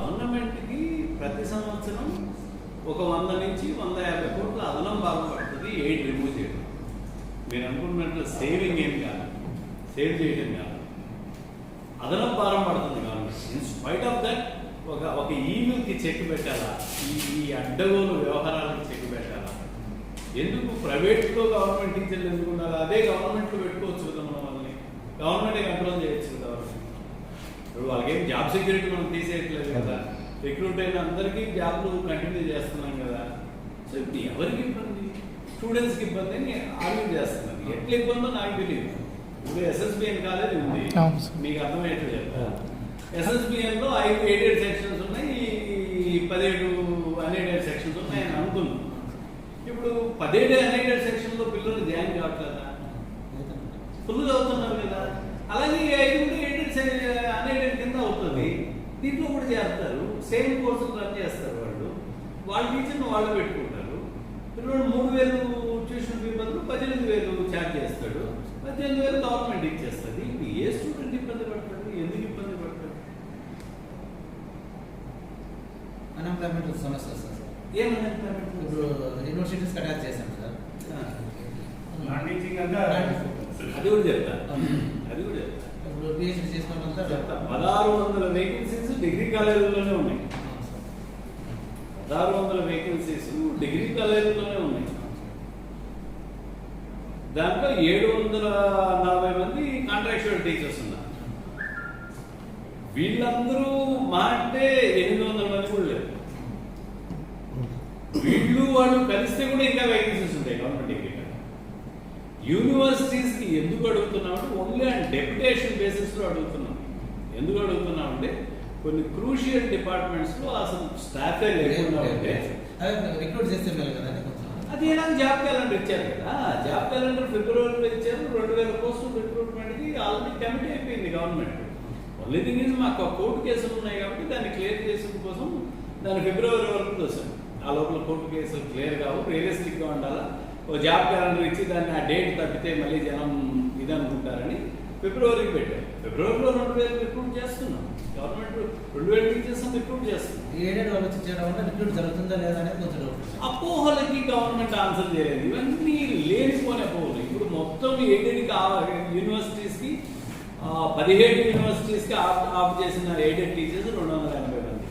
గవర్నమెంట్కి ప్రతి సంవత్సరం ఒక 100 నుంచి 150 కోట్ల అదనం భాగం పడుతుంది ఎయిడ్ రిమూవ్ చేయడం. మీరు అనుకున్నట్లు సేవింగ్ ఏం కాదు, సేవ్ చేయడం కాదు, అదనం భారం పడుతుంది government. In spite of that ఒక ఈవిల్కి చెక్ పెట్టాలా, ఈ అడ్డగోలు వ్యవహారాలకు చెక్ పెట్టాలా? ఎందుకు ప్రైవేట్లో గవర్నమెంట్ టీచర్లు ఎందుకు ఉండాలి? అదే గవర్నమెంట్లో పెట్టుకోవచ్చు కదా, మనం వాళ్ళని గవర్నమెంటే కంట్రోల్ చేయొచ్చు కదా. ఇప్పుడు వాళ్ళకేం జాబ్ సెక్యూరిటీ మనం తీసేయట్లేదు కదా, రిక్రూట్ అయిన అందరికీ జాబ్లు కంటిన్యూ చేస్తున్నాం కదా. సో ఇప్పుడు ఎవరికి ఇబ్బంది? స్టూడెంట్స్కి ఇబ్బంది అని ఆర్గ్యూ చేస్తున్నారు. ఎట్లా ఇబ్బందో నాకు తెలియదు. ఇప్పుడు SSBN కాలేజ్ ఉంది, మీకు అర్థమయ్యేట్లు చెప్తాను. SSBNలో 5 ఎయిడెడ్ సెక్షన్స్ ఉన్నాయి, 17 అన్ఎయిడెడ్ సెక్షన్స్ ఉన్నాయి అని అనుకున్నాం. ఇప్పుడు 17 అన్ఎయిడెడ్ సెక్షన్లో పిల్లలు జాయిన్ కావట్లేదా? ఫుల్ అవుతున్నారు కదా. అలాగే 5 కూడా అన్ఎయిడెడ్ కింద అవుతుంది, దీంట్లో కూడా చేస్తారు. సేమ్ కోర్సులు రన్ చేస్తారు వాళ్ళ టీచర్ని వాళ్ళు పెట్టుకుంటారు. పిల్లలు 3,000 ట్యూషన్ ఫీ బదులు 18,000 ఛార్జ్ చేస్తాడు, 18,000 గవర్నమెంట్ ఇచ్చేస్తుంది. ఇప్పుడు ఏ స్టూడెంట్ ఇబ్బంది పడతాడు? ఎందుకు ఇబ్బంది పడతాడు? అన్ఎంప్లాయ్మెంట్ సమస్య సార్. ఏం అన్ఎంప్లాయ్మెంట్? ఇప్పుడు యూనివర్సిటీస్ అటాచ్ చేశాం సార్. అది కూడా చెప్తా, అది కూడా చెప్తా. ఇప్పుడు పిహెచ్డీ చేసుకోవాలంతా చెప్తా. 1600 వేకెన్సీస్ డిగ్రీ కాలేజీల్లోనే ఉన్నాయి. 1600 వేకెన్సీస్ డిగ్రీ కాలేజీల్లోనే ఉన్నాయి. దాంట్లో 740 మంది కాంట్రాక్చువల్ టీచర్స్ ఉన్నారు. వీళ్ళందరూ మా అంటే 800 మంది కూడా లేరు. వీళ్ళు వాళ్ళు కలిస్తే కూడా ఇంకా వేకెన్సీస్ ఉంటాయి గవర్నమెంట్ డిగ్రీ. యూనివర్సిటీస్కి ఎందుకు అడుగుతున్నామంటే ఓన్లీ అండ్ డెప్యుటేషన్ బేసిస్లో అడుగుతున్నాం. ఎందుకు అడుగుతున్నామంటే కొన్ని క్రూషియల్ డిపార్ట్మెంట్స్లో అసలు స్టాఫే లేకుండా ఉంటే రిక్రూట్ చేస్తే కదా. అది ఎలా జాబ్ క్యాలెండర్ ఇచ్చారు కదా. జాబ్ క్యాలెండర్ ఫిబ్రవరిలో ఇచ్చారు. 2000 పోస్టులు రిక్రూట్మెంట్కి ఆల్రెడీ కమిటీ అయిపోయింది గవర్నమెంట్. ఓన్లీ థింగ్ ఇస్ మాకు కోర్టు కేసులు ఉన్నాయి కాబట్టి దాన్ని క్లియర్ చేసిన కోసం దాన్ని ఫిబ్రవరి వరకు చూసాం. ఆ లోపల కోర్టు కేసులు క్లియర్ కావు, రియలిస్టిక్గా ఉండాలా. ఓ జాబ్ క్యాలెండర్ ఇచ్చి దాన్ని ఆ డేట్ తప్పితే మళ్ళీ జనం ఇది అనుకుంటారని ఫిబ్రవరికి పెట్టారు. ఫిబ్రవరిలో 2,000 రిక్రూట్ చేస్తున్నాం. గవర్నమెంట్ 2,000 టీచర్స్ రిక్రూట్ చేస్తుంది. ఏడెడ్ వాళ్ళు వచ్చి చేయడం వల్ల రిక్రూట్ జరుగుతుందా లేదా అనేది కొంచెం అపోహలకి గవర్నమెంట్ ఆన్సర్ చేయలేదు. ఇవన్నీ లేనిపోని అపోహలు. ఇప్పుడు మొత్తం ఎయిడెడ్ యూనివర్సిటీస్కి 17 యూనివర్సిటీస్కి ఆఫ్ చేసిన ఎయిడెడ్ టీచర్స్ 280 మంది.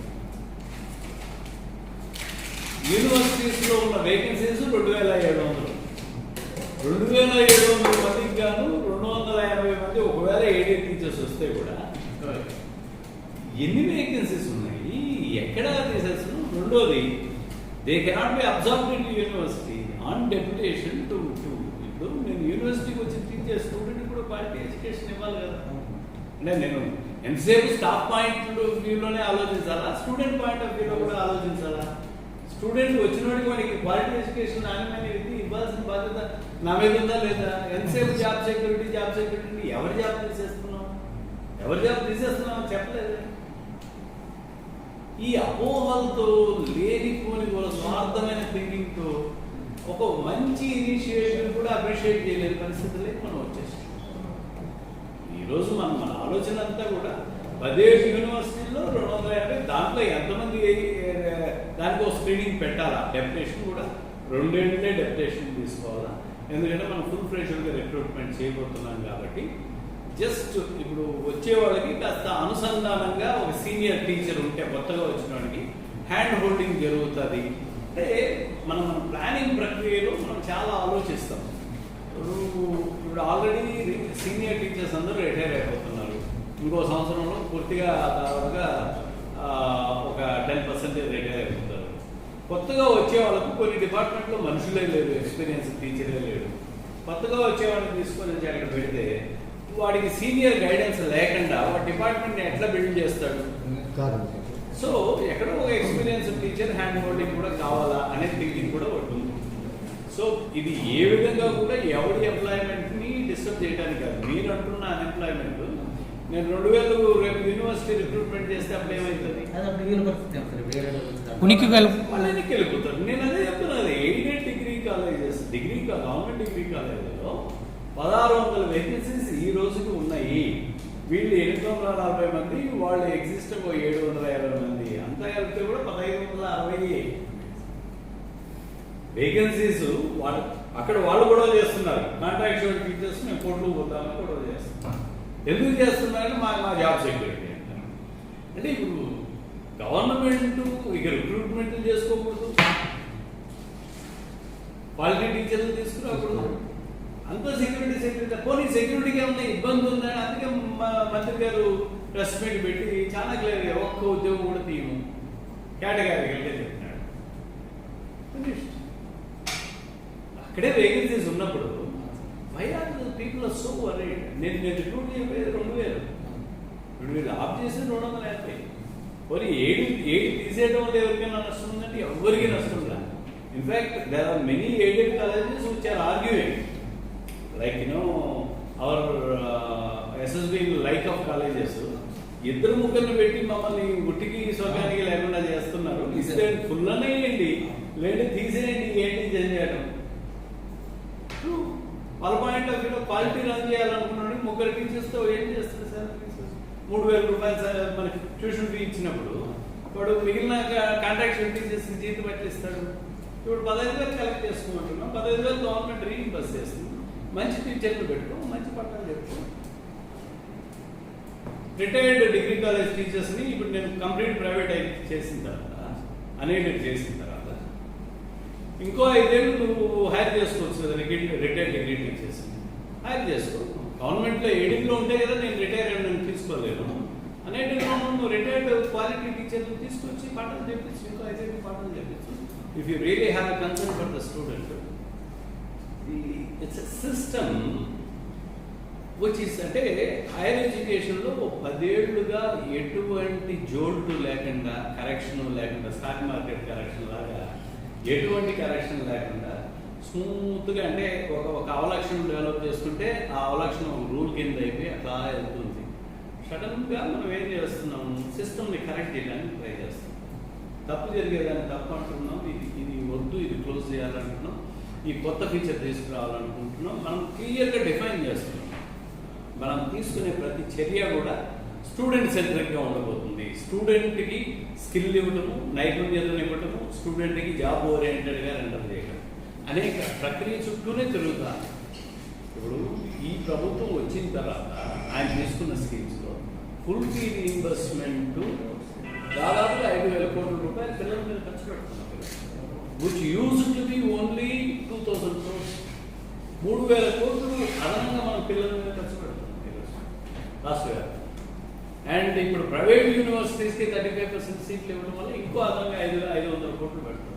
యూనివర్సిటీస్లో ఉన్న వేకెన్సీస్ 2,700. 2,700 మందికి గాను 280 మంది ఒకవేళ ఎయిడెడ్ టీచర్స్ వస్తే కూడా ఎన్ని వేకెన్సీస్ ఉన్నాయి? ఎక్కడ తీసేస్తున్నాం? రెండోది, they cannot be observed in university on deputation to ఇప్పుడు నేను యూనివర్సిటీకి వచ్చి టీచ్ చేసే స్టూడెంట్ కూడా క్వాలిటీ ఎడ్యుకేషన్ ఇవ్వాలి కదా. అంటే నేను ఎంతసేపు స్టాఫ్ పాయింట్ ఆఫ్ వ్యూలోనే ఆలోచించాలా, స్టూడెంట్ పాయింట్ ఆఫ్ వ్యూలో కూడా ఆలోచించాలా? స్టూడెంట్ వచ్చినోడికి వాడికి క్వాలిటీ ఎడ్యుకేషన్ నాణ్యమైన ఇది ఇవ్వాల్సిన బాధ్యత నా మీద ఉందా లేదా? ఎంతసేపు జాబ్ సెక్యూరిటీ ఎవరి జాబ్ తీసేస్తున్నాం చెప్పలేదు. ఈ అపోహలతో లేనిపోని కూడా స్వార్థమైన థింకింగ్తో ఒక మంచి ఇనిషియేటివ్ కూడా అప్రిషియేట్ చేయలేని పరిస్థితులే మనం వచ్చేసాం. ఈరోజు మన ఆలోచన అంతా కూడా 17 యూనివర్సిటీల్లో 250, దాంట్లో ఎంతమంది దానికి ఒక స్క్రీనింగ్ పెట్టాలా? డెప్యుటేషన్ కూడా 2 ఏళ్ళే డెప్యుటేషన్ తీసుకోవాలా? ఎందుకంటే మనం ఫుల్ ఫ్రెషర్గా రిక్రూట్మెంట్ చేయబోతున్నాం కాబట్టి జస్ట్ ఇప్పుడు వచ్చే వాళ్ళకి కాస్త అనుసంధానంగా ఒక సీనియర్ టీచర్ ఉంటే కొత్తగా వచ్చిన వాడికి హ్యాండ్ హోల్డింగ్ జరుగుతుంది. అంటే మన ప్లానింగ్ ప్రక్రియలో మనం చాలా ఆలోచిస్తాం. ఇప్పుడు ఆల్రెడీ సీనియర్ టీచర్స్ అందరూ రిటైర్ అయిపోతున్నారు. ఇంకో సంవత్సరంలో పూర్తిగా దాదాపుగా ఒక 10% రిటైర్ అయిపోతారు. కొత్తగా వచ్చే వాళ్ళకు కొన్ని డిపార్ట్మెంట్లో మనుషులే లేరు, ఎక్స్పీరియన్స్ టీచరే లేడు. కొత్తగా వచ్చేవాడిని తీసుకొని వచ్చి అక్కడ పెడితే వాడికి సీనియర్ గైడెన్స్ లేకుండా వాడి డిపార్ట్మెంట్ని ఎట్లా బిల్డ్ చేస్తాడు? సో ఎక్కడో ఒక ఎక్స్పీరియన్స్ టీచర్ హ్యాండ్ హోల్డింగ్ కూడా కావాలా అనే థింకింగ్ కూడా ఉంటుంది. సో ఇది ఏ విధంగా కూడా ఎవరి ఎంప్లాయ్మెంట్ని డిస్టర్బ్ చేయడానికి కాదు. మీరు అంటున్న అన్ఎంప్లాయ్మెంట్ నేను 2,000 రేపు యూనివర్సిటీ రిక్రూట్మెంట్ చేస్తే అప్పుడు ఏమవుతుంది? వాళ్ళకి వెళ్ళిపోతారు. నేను అదే చెప్తున్నాను. Aided degree colleges government degree కాలేజీలో 1600 వేకెన్సీస్ ఈ రోజుకి ఉన్నాయి. వీళ్ళు 840 మంది, వాళ్ళు ఎగ్జిస్టింగ్ 750 మంది. వేకెన్సీస్ వాళ్ళు అక్కడ వాళ్ళు గొడవ చేస్తున్నారు. కాంట్రాక్చువల్ టీచర్స్ మేము కోర్టుకు పోతామని గొడవ చేస్తున్నాం. ఎందుకు చేస్తున్నారంటే మా జాబ్ సెక్యూరిటీ అంటారు. అంటే ఇప్పుడు గవర్నమెంట్ ఇక రిక్రూట్మెంట్ చేసుకోకూడదు, క్వాలిటీ టీచర్లు తీసుకురాకూడదు, అంత సెక్యూరిటీ పోనీ సెక్యూరిటీకి ఏమన్నా ఇబ్బంది ఉందని అందుకే మా మంత్రి గారు ప్రెస్ మీట్ పెట్టి చాలా క్లియర్గా ఒక్క ఉద్యోగం కూడా తీయము కేటగిరీగా చెప్తున్నాడు. అక్కడే వేకెన్సీస్ ఉన్నప్పుడు why are people are so worried. నేను రిక్రూట్ చేయలేదు 2000 ఇప్పుడు మీరు ఆఫ్ చేసి 250. పోనీ 7 తీసేయడం వల్ల ఎవరికైనా నష్టం ఉందంటే ఎవరికి నష్టం లేదు. In fact there are many aided colleges which are arguing like our SSB like of colleges ఇద్దరు ముగ్గురిని పెట్టి మమ్మల్ని గుట్టికి స్వర్గానికి లేకుండా చేస్తున్నారు. ఇస్తే ఫుల్ అనేయండి, లేదంటే తీసేయండి, ఏంటి చేయడం. వాళ్ళ పాయింట్ ఆఫ్ వ్యూలో క్వాలిటీ రన్ చేయాలనుకున్నాడు. ముగ్గురు టీచర్స్తో ఏం చేస్తారు సార్? 3000 రూపాయలు సార్ మనకి ట్యూషన్ ఫీ ఇచ్చినప్పుడు వాడు మిగిలిన కాంట్రాక్చువల్ టీచర్స్ జీతం ఎట్లా ఇస్తాడు? ఇప్పుడు 15,000 కలెక్ట్ చేసుకోమంటున్నాం, 15,000 గవర్నమెంట్ రీఇంబర్స్ చేస్తుంది. మంచి టీచర్లు పెట్టుకో, మంచి పట్టాలు చెప్పుకో. రిటైర్డ్ డిగ్రీ కాలేజ్ టీచర్స్ని ఇప్పుడు నేను కంప్లీట్ ప్రైవేట్ చేసిన తర్వాత అనేటెడ్ చేసిన తర్వాత ఇంకో 5 ఏళ్ళు నువ్వు హైర్ చేసుకోవచ్చు కదా. రిటైర్డ్ డిగ్రీ టీచర్స్ హైర్ చేసుకో. గవర్నమెంట్లో ఎయిడింగ్లో ఉంటే కదా నేను రిటైర్ నేను తీసుకోలేను. అనేటెడ్లో నువ్వు రిటైర్డ్ క్వాలిటీ టీచర్లు తీసుకొచ్చి పాఠాలు చెప్పించు, ఇంకో 5 ఏళ్ళు పాఠాలు చెప్పించు. If you really have a concern for the student, it's a system which is అంటే హైయర్ ఎడ్యుకేషన్లో 10 ఏళ్ళుగా ఎటువంటి జోల్టు లేకుండా, కరెక్షన్ లేకుండా, స్టాక్ మార్కెట్ కరెక్షన్ లాగా ఎటువంటి కరెక్షన్ లేకుండా స్మూత్గా అంటే ఒక అవలక్షణం డెవలప్ చేసుకుంటే ఆ అవలక్షణం ఒక రూల్ కింద అయిపోయి అట్లా వెళ్తుంది. సడన్గా మనం ఏం చేస్తున్నాం? సిస్టమ్ని కరెక్ట్ చేయడానికి ట్రై చేస్తాం. తప్పు జరిగేదాన్ని తప్పు అంటున్నాం, ఇది వద్దు, ఇది క్లోజ్ చేయాలంటున్నాం, ఈ కొత్త ఫీచర్ తీసుకురావాలనుకుంటున్నాం. మనం క్లియర్గా డిఫైన్ చేస్తున్నాం. మనం తీసుకునే ప్రతి చర్య కూడా స్టూడెంట్ సెంట్రిక్గా ఉండబోతుంది. స్టూడెంట్కి స్కిల్ ఇవ్వటము, నైపుణ్యతను ఇవ్వటము, స్టూడెంట్కి జాబ్ ఓరియంటెడ్గా రెండర్ చేయడం అనేక ప్రక్రియ చుట్టూనే తిరుగుతాను. ఇప్పుడు ఈ ప్రభుత్వం వచ్చిన తర్వాత ఆయన తీసుకున్న స్కీమ్స్లో ఫుల్ ఫీ రీఇంబర్స్మెంట్ దాదాపుగా 5,000 కోట్ల రూపాయలు పిల్లల మీద ఖర్చు పెడుతున్నారు. Which use to be only 2,000 crores. 3,000 కోట్లు అదనంగా మనం పిల్లల మీద ఖర్చు పెడుతున్నాం లాస్ట్ ఇయర్. అండ్ ఇప్పుడు ప్రైవేట్ యూనివర్సిటీస్కి 35% సీట్లు ఇవ్వడం వల్ల ఇంకో అదనంగా 500 కోట్లు పెడుతున్నాం.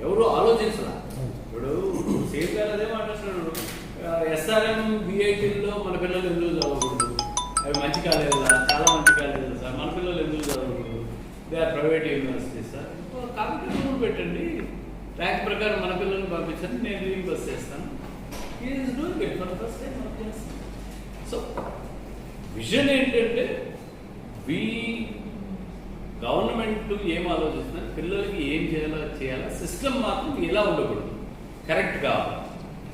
ఎవరు ఆలోచించరా? ఇప్పుడు సేమ్ గారు అదే మాట్లాడుతున్నాడు. ఎస్ఆర్ఎం బిఐటీల్లో మన పిల్లలు ఎందుకు చదవకూడదు? అవి మంచి కాలేజీలా? చాలా మంచి కాలేజీలు సార్. మన పిల్లలు ఎందుకు చదవకూడదు? They are private universities sir. కాబట్టి రూల్ పెట్టండి, ర్యాంక్ ప్రకారం మన పిల్లల్ని పంపించండి, నేను రీఇంబర్స్ చేస్తాను. Is doing it for first time. So vision ఏంటంటే గవర్నమెంట్ ఏం ఆలోచిస్తున్నారు, పిల్లలకి ఏం చేయాలా, సిస్టమ్ మాత్రం ఇలా ఉండకూడదు, కరెక్ట్ కావాలి,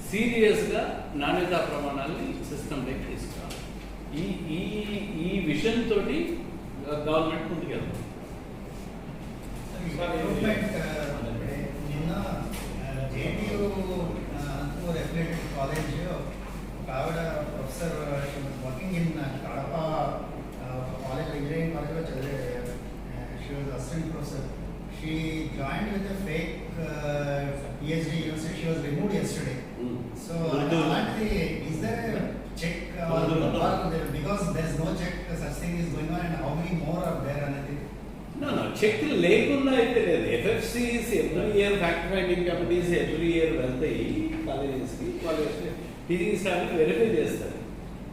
సీరియస్గా నాణ్యతా ప్రమాణాలని సిస్టంలోకి తీసుకురావాలి. ఈ విజన్ తోటి గవర్నమెంట్ ముందుకెళ్తుంది. నిన్న జేఎన్యూ అఫిలియేటెడ్ కాలేజ్ ఒక ఆవిడ professor working in Kadapa college, engineering కాలేజ్లో చదివే, she was assistant professor. She joined with a fake PhD university. She was removed yesterday. So అలాంటిది is there a check or because there is no check such thing is going on, and how many more are there అనేది? No, check లేకుండా అయితే లేదు. FFCs every year fact finding committees every year వెళ్తాయి కాలేజెస్కి, teaching స్టాఫ్ని verify చేస్తారు.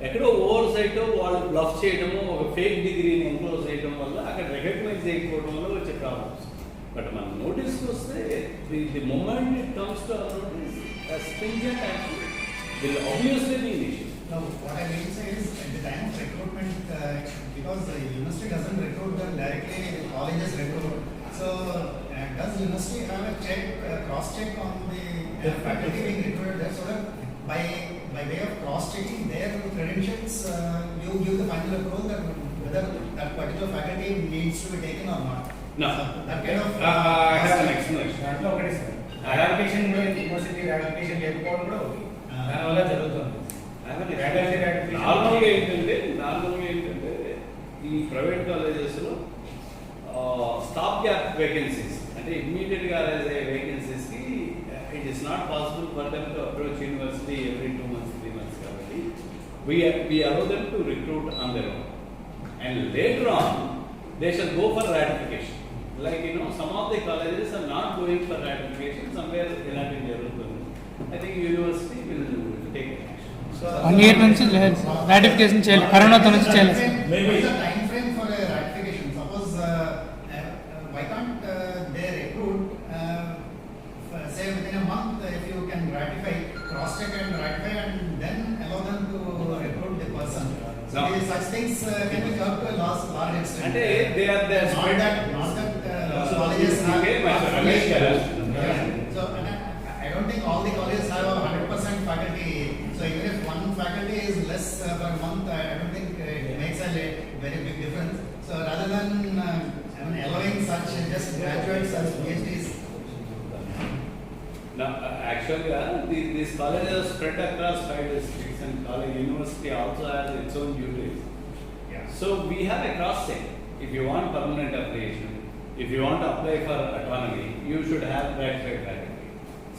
ఎక్కడో over site వాళ్ళు bluff చేయడము, ఒక ఫేక్ డిగ్రీని ఎంక్లోజ్ చేయడం వల్ల అక్కడ రికగ్నైజ్ చేయకపోవడం వల్ల వచ్చే ప్రాబ్లమ్స్. బట్ మన నోటీస్కి వస్తే the moment it comes to our notice stringent action will obviously be an issue. No, what I mean to say is at the time of recruitment, because the university doesn't recruit them directly, colleges recruit. So does university have a check, cross check on the faculty being recruited there, so that by way of cross checking their credentials, you give the final approval that whether that particular faculty needs to be taken or not? No. So that kind of I have an explanation. Adaptation కూడా university adaptation లేకపోవడం కూడా ఒకటి. దానివల్ల జరుగుతుంది. నార్మల్గా ఏంటంటే ఈ private కాలేజెస్లో స్టాప్ గ్యాప్ వేకెన్సీస్ అంటే ఇమ్మీడియట్గా అయ్యే వేకెన్సీస్కి it is not possible for them to approach university every 2 months 3 months కాబట్టి we allow them to recruit on their own and later on they shall go for ratification. Like some of the colleges are not going for ratification, somewhere ఇలాంటి జరుగుతుంది. I think university will take action. So 1 year నుంచి ratification చేయాలి, కరోనాతో నుంచి చేయాలి. Maybe the time frame for a ratification. Suppose why can't they recruit say within a month if you can ratify, cross check and ratify and then allow them to recruit the person. So No. such things can be curbed to a large extent. అంటే they are not that colleges have. So and I don't think all the colleges have 100% faculty. So even if one faculty is less per month, I don't think it makes a very big difference. So rather than allowing such just graduates as PhDs. Now, actually, these colleges are spread across 5 districts, and college university also has its own duties. Yeah. So we have a cross check. If you want permanent affiliation, if you want to apply for autonomy, you should have ratified faculty.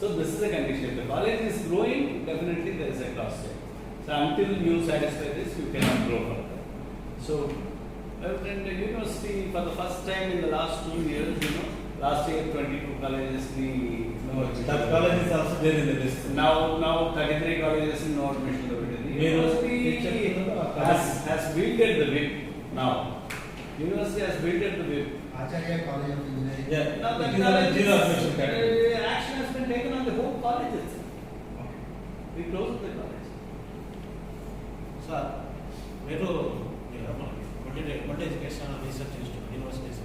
So this is a condition. If the college is growing, definitely there is a cross check. So until you satisfy this, you cannot grow further. So in the university, for the first time in the last 2 years, last year 22 colleges That college is also there in the list. now 33 colleges in no admission. University has wielded the whip now. University has wielded the whip. Acharya College of Engineering. Yeah. Now the It is a zero admission category. action has been taken on the whole college itself. Okay. We closed the college. Sir మీరు world education research institute universities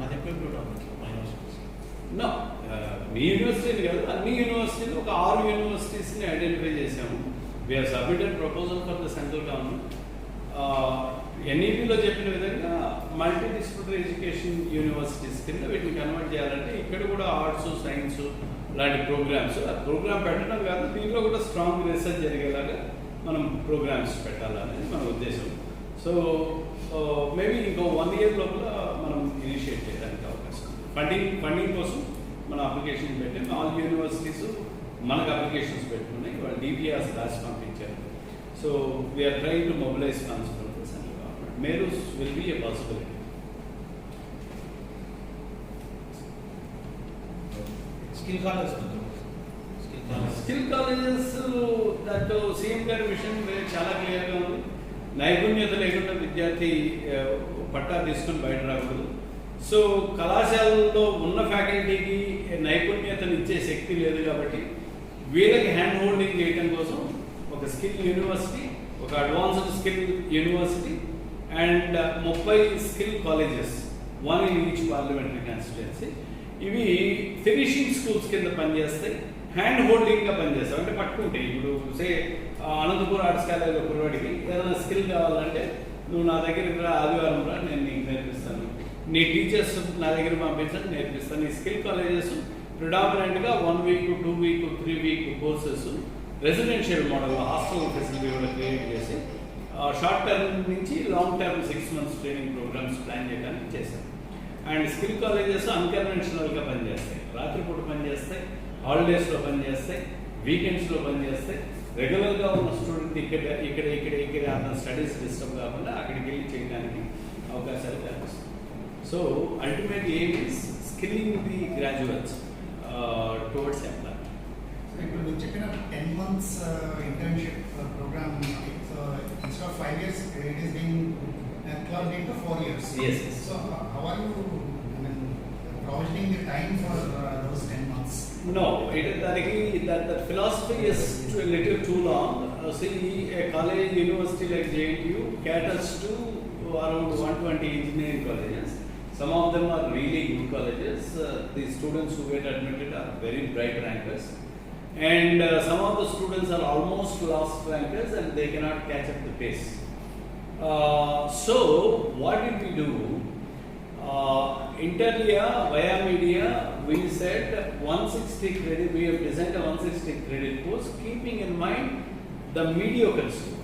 అది equipped ఉంటుంది మా universities. No, మీ university కాదు, అన్ని యూనివర్సిటీలు ఒక 6 యూనివర్సిటీస్ని identify చేసాము. We have submitted proposal for the central government. ఎన్ఈపిలో చెప్పిన విధంగా మల్టీ డిసిప్లినరీ ఎడ్యుకేషన్ యూనివర్సిటీస్ కింద వీటిని కన్వర్ట్ చేయాలంటే ఇక్కడ కూడా ఆర్ట్స్ సైన్స్ లాంటి ప్రోగ్రామ్స్ ఆ ప్రోగ్రామ్ పెట్టడం కాదు, దీంట్లో కూడా స్ట్రాంగ్ రీసెర్చ్ జరిగేలాగా మనం ప్రోగ్రామ్స్ పెట్టాలనేది మన ఉద్దేశం. సో మేబీ ఇంకో 1 year లోపల మనం ఇనిషియేట్ చేయడానికి అవకాశం ఉంది. ఫండింగ్ కోసం మన అప్లికేషన్ పెట్టాం. ఆల్ యూనివర్సిటీస్ మనకు అప్లికేషన్స్ పెట్టుకున్నాయి, వాళ్ళు డిపిఆర్స్ రాసి పంపించారు. So we are trying to mobilise funds from the central government. మేరూస్ will be a possibility. Skill college skill colleges దాంట్లో సీఎం గారి విషయం చాలా క్లియర్గా ఉంది. నైపుణ్యత లేకుండా విద్యార్థి పట్టా తీసుకుని బయట రాకూడదు. సో కళాశాలలో ఉన్న ఫ్యాకల్టీకి నైపుణ్యతను ఇచ్చే శక్తి లేదు కాబట్టి వీళ్ళకి హ్యాండ్ హోల్డింగ్ చేయడం కోసం ఒక స్కిల్ యూనివర్సిటీ, ఒక advanced skill university and 30 skill colleges, 1 in each parliamentary constituency. ఇవి ఫినిషింగ్ స్కూల్స్ కింద పనిచేస్తాయి, హ్యాండ్ హోల్డింగ్గా పనిచేస్తాయి. అంటే పట్టుకుంటే ఇప్పుడు సే అనంతపూర్ ఆర్ట్స్ కాలేజ్ కుర్రాడికి ఏదైనా స్కిల్ కావాలంటే నువ్వు నా దగ్గరికి రా, ఆదివారం రా, నేను నీకు నేర్పిస్తాను, నీ టీచర్స్ నా దగ్గర పంపించండి, నేర్పిస్తాను. ఈ స్కిల్ కాలేజెస్ ప్రిడామినెంట్గా 1 week 2 week 3 week courses residential model hostel facility కూడా క్రియేట్ చేసి షార్ట్ టర్మ్ నుంచి long term 6 months training programmes plan చేయడానికి చేశారు. అండ్ స్కిల్ కాలేజెస్ అన్కన్వెన్షనల్గా పనిచేస్తాయి, రాత్రిపూట పనిచేస్తాయి, హాలిడేస్లో పనిచేస్తాయి, వీకెండ్స్లో పనిచేస్తాయి. రెగ్యులర్గా ఉన్న స్టూడెంట్ ఇక్కడ అతని స్టడీస్ డిస్టర్బ్ కాకుండా అక్కడికి వెళ్ళి చేయడానికి అవకాశాలు కనిపిస్తాయి. So ultimate aim is skilling the graduates towards employment. So ఇప్పుడు మీరు చెప్పిన 10 months internship program, so instead of 5 years, it is being clubbed into 4 years. Yes, yes. So how are you provisioning the time for those 10 months? No, that philosophy is a little too long. See, a college, university like JNTU caters to around 120 engineering colleges. Some of them are really good colleges. The students who get admitted are very bright rankers. And some of the students are almost last rankers and they cannot catch up the pace. So, what did we do? Interlia, via media, we said 160 credit, we have designed a 160 credit course keeping in mind the mediocre student.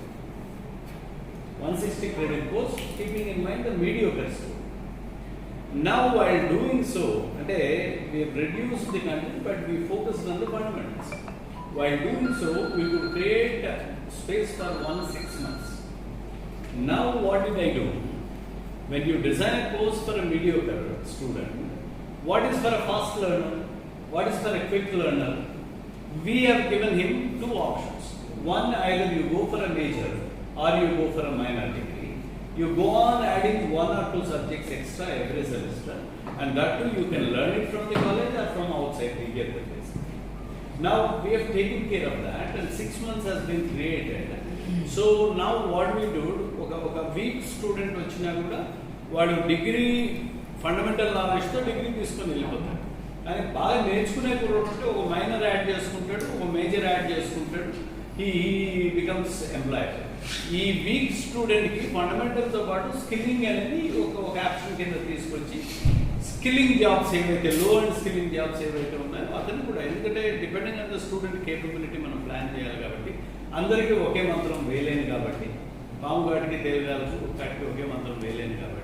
160 credit course keeping in mind the mediocre student. Now while doing so, we have reduced the content but we focused on the fundamentals. While doing so, we could create space for 6 months. Now what did I do? When you design a course for a mediocre student, what is for a fast learner? What is for a quick learner? We have given him 2 options. One, either you go for a major or you go for a minor degree. You go on adding 1 or 2 subjects extra every semester, and that too you can learn it from the college or from outside to get the place. Now we have taken care of that, and 6 months has been created. So now what we do, ఒక week student వచ్చినా కూడా వాడు degree fundamental నాలెడ్జ్తో degree తీసుకొని వెళ్ళిపోతాడు. కానీ బాగా నేర్చుకునే కుర్రోడు ఉంటే ఒక మైనర్ యాడ్ చేసుకుంటాడు, ఒక మేజర్ యాడ్ చేసుకుంటాడు, హీ బికమ్స్ ఎంప్లాయర్. ఈ వీక్ స్టూడెంట్కి ఫండమెంటల్తో పాటు స్కిల్లింగ్ అనేది ఒక ఆప్షన్ కింద తీసుకొచ్చి స్కిల్లింగ్ జాబ్స్ ఏవైతే లో అండ్ స్కిల్లింగ్ జాబ్స్ ఏవైతే ఉన్నాయో అతను కూడా, ఎందుకంటే depending on the student capability మనం ప్లాన్ చేయాలి కాబట్టి అందరికీ ఒకే మంత్రం వేయలేను కాబట్టి, పాము గాటికి తేలిగాలకు కాటికి ఒకే మంత్రం వేయలేను కాబట్టి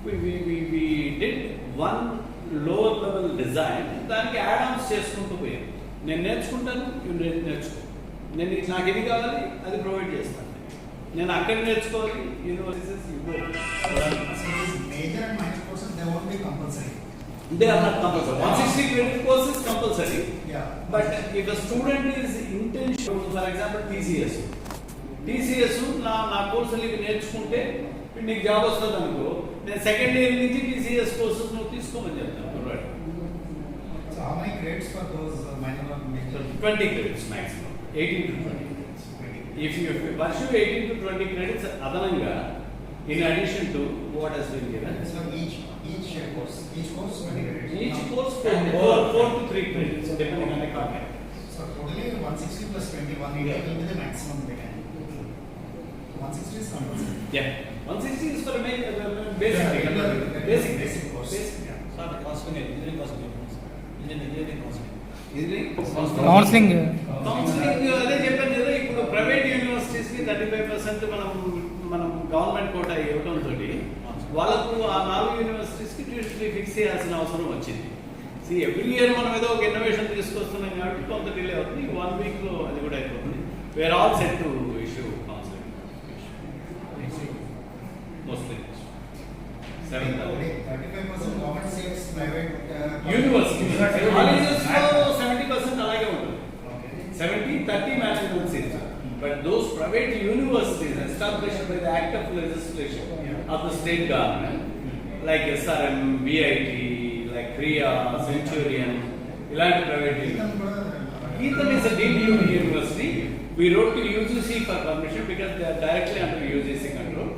we did one lower level design, దానికి యాడ్ ఆన్స్ చేసుకుంటూ పోయాను. నేను నేర్చుకుంటాను, నేను నేర్చుకో, నాకు ఇది కావాలి అది ప్రొవైడ్ చేస్తాను, నేను అక్కడ నేర్చుకోవాలి, universities major and minor courses, they won't be compulsory. They are not compulsory. 160 credit course is compulsory. Yeah. But if a student is intentional, for example, TCS నా కోర్సులు ఇవి నేర్చుకుంటే నీకు జాబ్ వస్తుంది అనుకో, నేను సెకండ్ ఇయర్ నుంచి TCS కోర్సెస్ నువ్వు తీసుకోమని చెప్తాను. So how many credits for those minor or major? 20 credits maximum, 18 to 20 credits. If you pursue 18 to 20 credits అదనంగా, in addition to what has been given. So each course 20 credits. Each course 4 to 3 credits depending on the content. So totally 160 plus 20, 180 will be the maximum they can. 160 is compulsory. Yeah, 160 is for a basic course. Yeah. Sir counselling engineering counselling counselling అదే చెప్పాను కదా, ఇప్పుడు private universities కి 35% మనం government quota ఇవ్వడంతో వాళ్ళకు ఆ 4 universities కి ట్యూషన్ ఫీ ఫిక్స్ చేయాల్సిన అవసరం వచ్చింది. ఎవ్రీ ఇయర్ మనం ఏదో ఒక ఇన్నోవేషన్ తీసుకొస్తున్నాం కాబట్టి కొంత డిలే అవుతుంది. 1 week లో అది కూడా అయిపోతుంది. We are all set to issue counselling mostly 35% government saves private university colleges లో 70% అలాగే ఉంటుంది. 70-30 maximum seats. But those private universities established by the act of legislation of the state government, like SRM, VIT, like Kriya, Centurion, ilanti private universities. Ethan is a deemed university. We wrote to UGC for permission because they are directly under UGC control.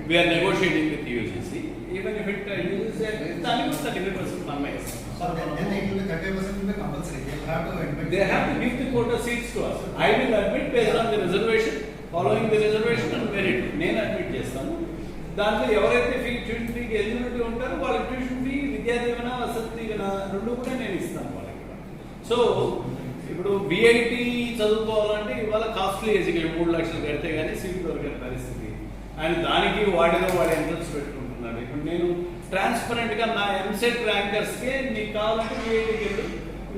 We are negotiating with UGC. Even if it UGC agrees, then 35% permits. So then it will be 35% will be compulsory. They will have to admit. They have to give the quota seats to us. I will admit based on the reservation, following the reservation and merit. నేను admit చేస్తాను. దాంట్లో ఎవరైతే tuition ఫీకి eligibility ఉంటారో వాళ్ళ tuition fee, Vidya Deevena, Vasathi Deevena రెండు కూడా నేను ఇస్తాను వాళ్ళకి. సో ఇప్పుడు VIT చదువుకోవాలంటే ఇవాళ కాస్ట్లీ ఎడ్యుకేషన్ 3 లక్షలు కడితే కానీ సీట్ దొరికే పరిస్థితి. అండ్ దానికి వాడు ఎంట్రన్స్ పెట్టుకుంటున్నాడు. ఇప్పుడు నేను ట్రాన్స్పరెంట్ గా నా ఎంసెట్ ర్యాంకర్స్ కే నీకు కావాలంటే VITకి వెళ్ళు,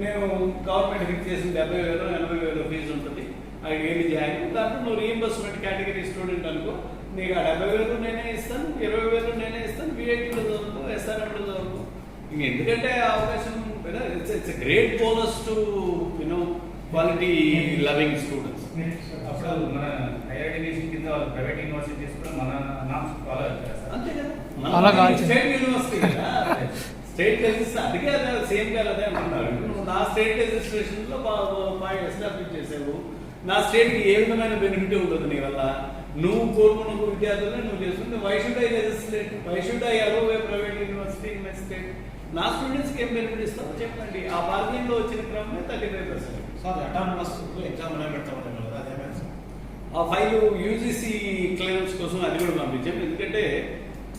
నేను గవర్నమెంట్ ఫిక్స్ చేసిన 70,000 80,000 ఫీజు ఉంటుంది, అది ఏమి చేయాలి, దాంట్లో నువ్వు రీఎంబర్స్మెంట్ కేటగిరీ స్టూడెంట్ అనుకో, నీకు ఆ 70,000 నేనే ఇస్తాను, 20,000 నేనే ఇస్తాను, VITలో చదువుకో, SRMలో చదువుకో. ఇంక ఎందుకంటే అవకాశం, it's great bonus to quality loving students. అప్పుడు మన హైయర్ ఎడ్యుకేషన్ కింద ప్రైవేట్ యూనివర్సిటీస్ కూడా మన నామ్స్ ఫాలో అవుతారు సార్. అంతే కదా, అలా కాదు. స్టేట్ యూనివర్సిటీ కదా, స్టేట్ రిజిస్టర్, అందుకే అదే సేమ్ గా అదే అంటున్నారు. నువ్వు నా స్టేట్ రిజిస్ట్రేషన్ లో ఎస్టాబ్లిష్ చేసావు, నా స్టేట్ కి ఏ విధమైన బెనిఫిట్ ఉంటుంది నీ వల్ల, నువ్వు కోరుకున్న విద్యార్థులనే నువ్వు చేస్తుంటే why should I legislate, why should I allow a private university in my state, నా స్టూడెంట్స్కి ఏం బెనిఫిట్ ఇస్తారో చెప్పండి. ఆ బార్గెన్ లో వచ్చిన క్రమమే 35%. సార్ అటానమస్ ఎగ్జామ్ అనేది పెడతామని కదా, అదేమైనా సార్ ఆ ఫైల్ UGC క్లియరెన్స్ కోసం అది కూడా పంపించాం. ఎందుకంటే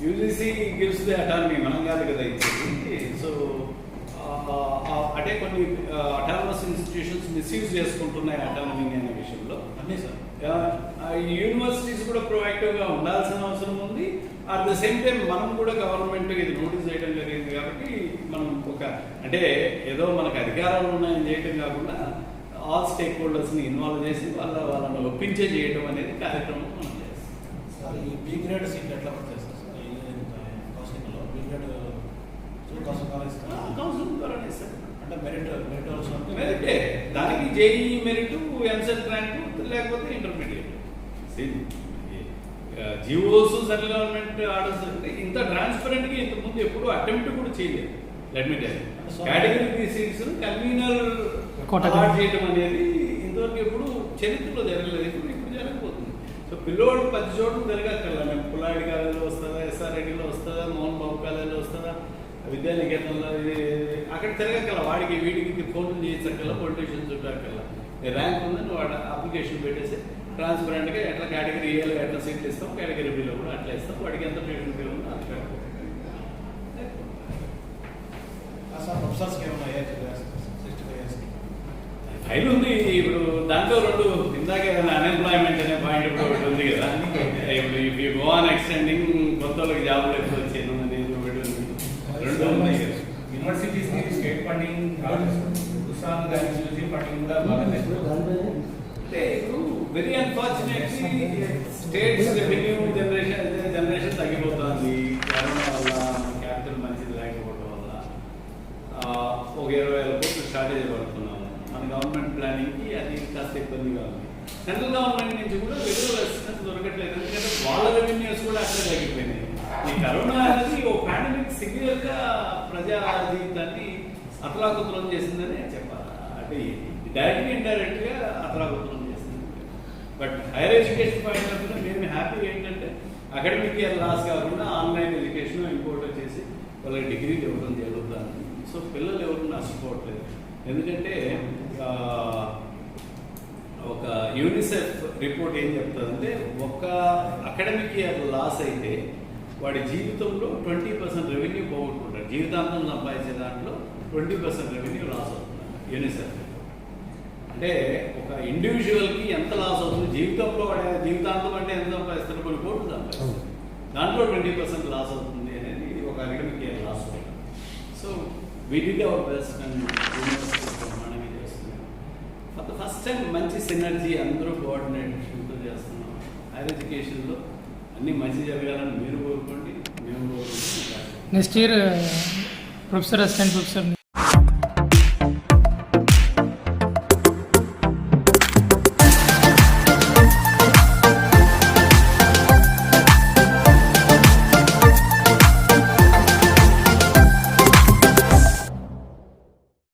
UGC గివ్స్ ది అటానమీ, మనం కాదు కదా ఇచ్చేది. సో ఆ కొన్ని అటానమస్ ఇన్స్టిట్యూషన్స్ మిస్యూజ్ చేసుకుంటున్నాయి అటానమీ అనే విషయంలో. అన్నీ సార్. యూనివర్సిటీస్ కూడా ప్రొయాక్టివ్గా ఉండాల్సిన అవసరం ఉంది. అట్ ద సేమ్ టైం మనం కూడా గవర్నమెంట్ ఇది నోటీస్ చేయడం జరిగింది కాబట్టి మనం అంటే ఏదో మనకు అధికారాలు ఉన్నాయని చేయడం కాకుండా ఆల్ స్టేక్ హోల్డర్స్ని ఇన్వాల్వ్ చేసి వాళ్ళని ఒప్పించే చేయడం అనేది కార్యక్రమం మనం చేస్తాం. సార్ ఈ బి గ్రేడ్ సీట్ ఎట్లా పడతాయి సార్ కౌన్సిలింగ్లో బి గ్రేడ్ కౌన్సిలింగ్ ద్వారానే ఇస్తారు. అంటే మెరిట్ ఆల్సో మెరిటే దానికి జేఈ మెరిట్, ఎంసెట్ ర్యాంక్, లేకపోతే intermediate. GOs central government orders అంటే ఇంత ట్రాన్స్పరెంట్గా ఇంతకుముందు ఎప్పుడు అటెంప్ట్ కూడా చేయలేదు. Let me tell category B seats convenor allot చేయడం అనేది ఇంతవరకు ఎప్పుడు చరిత్రలో జరగలేదు. ఇప్పుడు జరగబోతుంది. సో పిల్లోడు 10 చోట్ల జరగక్కర్లా. మేము పుల్లాడి కాలేజీలో వస్తుందా, ఎస్ఆర్ఐడిలో వస్తుందా, మోహన్ బాబు కాలేజీలో వస్తుందా, విద్యానికేతనంలో అక్కడ తిరగక్కల వాడికి వీడికి ఫోన్లు చేయించక్కల్లా, పొలిటీషియన్స్ చుట్టాకల్లా ర్యాంక్ ఉందని వాడు అప్లికేషన్ పెట్టేసి ట్రాన్స్పరెంట్గా ఎట్లా కేటగిరీ ఏలో ఎట్లా సీట్లు ఇస్తాం, కేటగిరీ బిలో కూడా అట్లా ఇస్తాం. వాడికి ఎంత ట్యూషన్ ఫీ ఉందో అది కట్టుకో. సార్ ప్రొఫెసర్స్కి ఏమన్నా ఏజ్ 65 ఇయర్స్కి ఫైల్ ఉంది. ఇప్పుడు దాంట్లో 2 ఇందాకే అన్ఎంప్లాయ్మెంట్ అనే పాయింట్ ఇప్పుడు ఒకటి ఉంది కదా. ఇప్పుడు if you go on extending కొత్త వాళ్ళకి జాబులు ఎక్కువ వచ్చేది ఉంది. 2 ఉన్నాయి కదా. యూనివర్సిటీస్ స్టేట్ ఫండింగ్ ఉత్సాహం కానీ యూజీ ఫండింగ్ కూడా బాగా అంటే ఇప్పుడు very unfortunately states revenue generation తగ్గిపోతుంది. కరోనా వల్ల క్యాపిటల్ మంచిది లేకపోవడం వల్ల ఒక 20,000 కోట్లు షార్టేజ్ పడుతున్నాము. మన గవర్నమెంట్ ప్లానింగ్కి అది కాస్త ఇబ్బందిగా ఉంది. సెంట్రల్ గవర్నమెంట్ నుంచి కూడా రెగ్యులర్ అసిస్టెన్స్ దొరకట్లేదు. ఎందుకంటే వాళ్ళ రెవెన్యూస్ కూడా అట్లే తగ్గిపోయినాయి. ఈ కరోనా అనేది ఓ పాండమిక్ సివియర్గా ప్రజా జీవితాన్ని అతలాకుతలం చేసిందని చెప్పాలి. అంటే డైరెక్ట్గా ఇండైరెక్ట్గా అతలాకుతలం చేసింది. But higher education point of view మేము హ్యాపీ ఏంటంటే అకాడమిక్ ఇయర్ లాస్ కాకుండా ఆన్లైన్ ఎడ్యుకేషన్ ఇంపోర్ట్ వచ్చేసి వాళ్ళకి డిగ్రీలు ఇవ్వడం జరుగుతుంది. సో పిల్లలు ఎవరు నష్టపోవట్లేదు. ఎందుకంటే ఒక యూనిసెఫ్ రిపోర్ట్ ఏం చెప్తుందంటే ఒక అకాడమిక్ ఇయర్ లాస్ అయితే వాడి జీవితంలో 20% రెవెన్యూ పోగొట్టుకుంటాడు. జీవితాంతం సంపాదించే దాంట్లో 20% రెవెన్యూ లాస్ అవుతుంది యూనిసెఫ్. అంటే ఒక ఇండివిజువల్కి ఎంత లాస్ అవుతుంది జీవితంలో, వాడే జీవితాంతం అంటే ఎంత సంపాదిస్తారు, కొన్ని కోట్లు సంపాదిస్తారు, దాంట్లో 20% లాస్ అవుతుంది అనేది ఒక అకాడమిక్ ఇయర్ లాస్ అవుతుంది. So we did our best and university ప్రమాణంగా చేస్తున్నాం. ఫర్ ద ఫస్ట్ టైం మంచి సినర్జీ అందరూ కోఆర్డినేషన్తో చేస్తున్నాం. హైయర్ ఎడ్యుకేషన్లో అన్నీ మంచి జరగాలని మీరు కోరుకోండి, మేము కోరుకుంటాం. Next year professor, assistant professor